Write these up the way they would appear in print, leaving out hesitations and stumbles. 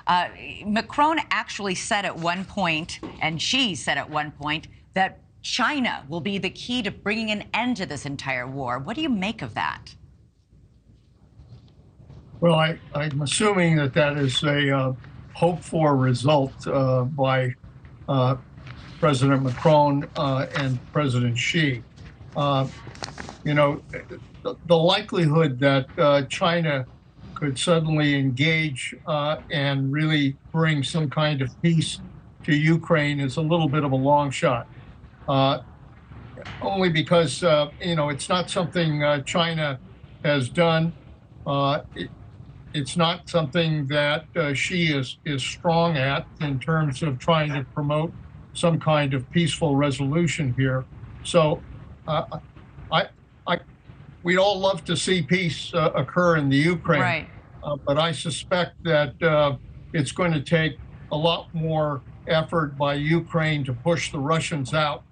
Uh, Macron actually said at one point, and Xi said at one point, that China will be the key to bringing an end to this entire war. What do you make of that? Well, I'm assuming that that is a hoped-for result by President Macron and President Xi. You know, the likelihood that China could suddenly engage and really bring some kind of peace to Ukraine is a little bit of a long shot. Only because, you know, it's not something China has done. It's not something that Xi is strong at in terms of trying to promote some kind of peaceful resolution here. So we'd all love to see peace occur in the Ukraine, right. But I suspect that it's going to take a lot more effort by Ukraine to push the Russians out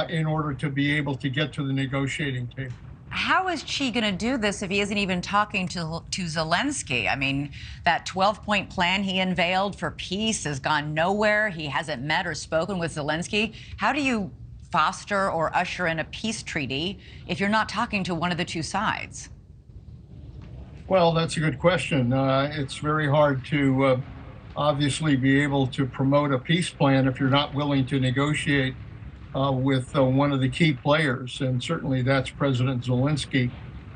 in order to be able to get to the negotiating table. How is Xi going to do this if he isn't even talking to Zelensky? I mean, that 12-point plan he unveiled for peace has gone nowhere. He hasn't met or spoken with Zelensky. How do you foster or usher in a peace treaty if you're not talking to one of the two sides? Well, that's a good question. It's very hard to obviously be able to promote a peace plan if you're not willing to negotiate with one of the key players, and certainly that's President Zelensky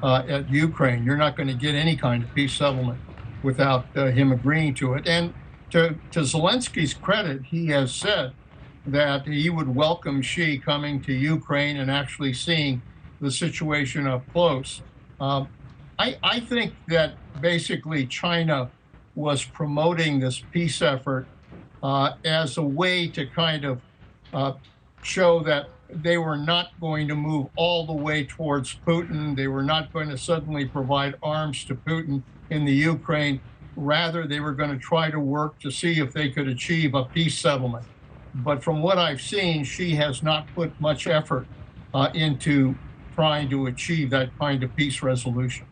at Ukraine. You're not going to get any kind of peace settlement without him agreeing to it. And to Zelensky's credit, he has said that he would welcome Xi coming to Ukraine and actually seeing the situation up close. I think that basically China was promoting this peace effort as a way to kind of show that they were not going to move all the way towards Putin. They were not going to suddenly provide arms to Putin in the Ukraine. Rather, they were going to try to work to see if they could achieve a peace settlement. But from what I've seen, Xi has not put much effort into trying to achieve that kind of peace resolution.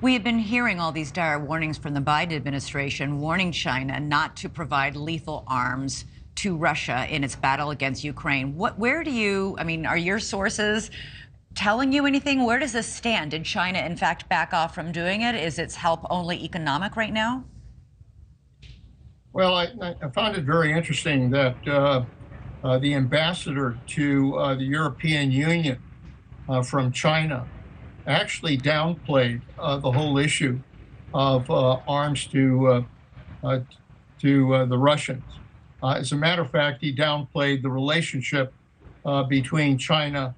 We have been hearing all these dire warnings from the Biden administration warning China not to provide lethal arms to Russia in its battle against Ukraine. Where do you, I mean, are your sources telling you anything? Where does this stand? Did China, in fact, back off from doing it? Is its help only economic right now? Well, I found it very interesting that the ambassador to the European Union from China actually downplayed the whole issue of arms to the Russians. As a matter of fact, he downplayed the relationship between China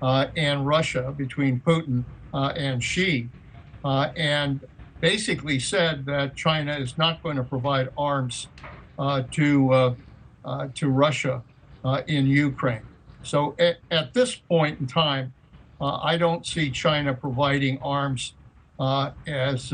and Russia, between Putin and Xi, and basically said that China is not going to provide arms to Russia in Ukraine. So at this point in time, I don't see China providing arms as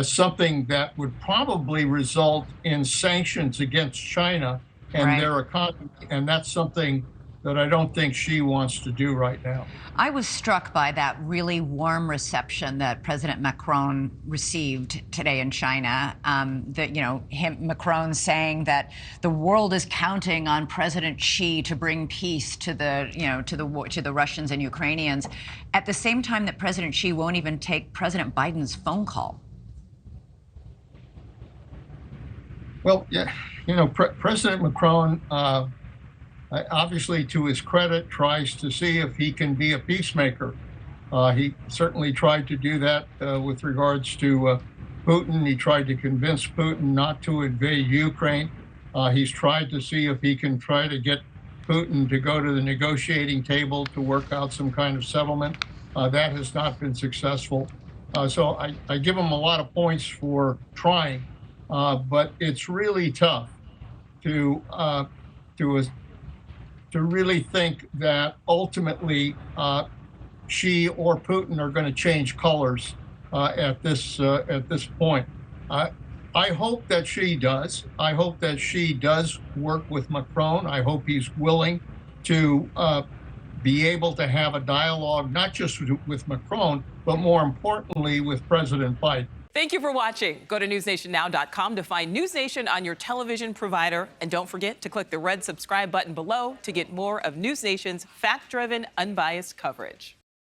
something that would probably result in sanctions against China and their economy. And that's something that I don't think Xi wants to do right now. I was struck by that really warm reception that President Macron received today in China. That, you know, Macron saying that the world is counting on President Xi to bring peace to the, you know, to the Russians and Ukrainians, at the same time that President Xi won't even take President Biden's phone call. Well, yeah, you know, President Macron, obviously, to his credit, tries to see if he can be a peacemaker. He certainly tried to do that with regards to Putin. He tried to convince Putin not to invade Ukraine. He's tried to see if he can try to get Putin to go to the negotiating table to work out some kind of settlement. That has not been successful. So I give him a lot of points for trying. But it's really tough to really think that ultimately Xi or Putin are going to change colors at this point. I hope that Xi does. I hope that Xi does work with Macron. I hope he's willing to be able to have a dialogue, not just with Macron, but more importantly with President Biden. Thank you for watching. Go to newsnationnow.com to find NewsNation on your television provider. And don't forget to click the red subscribe button below to get more of NewsNation's fact-driven, unbiased coverage.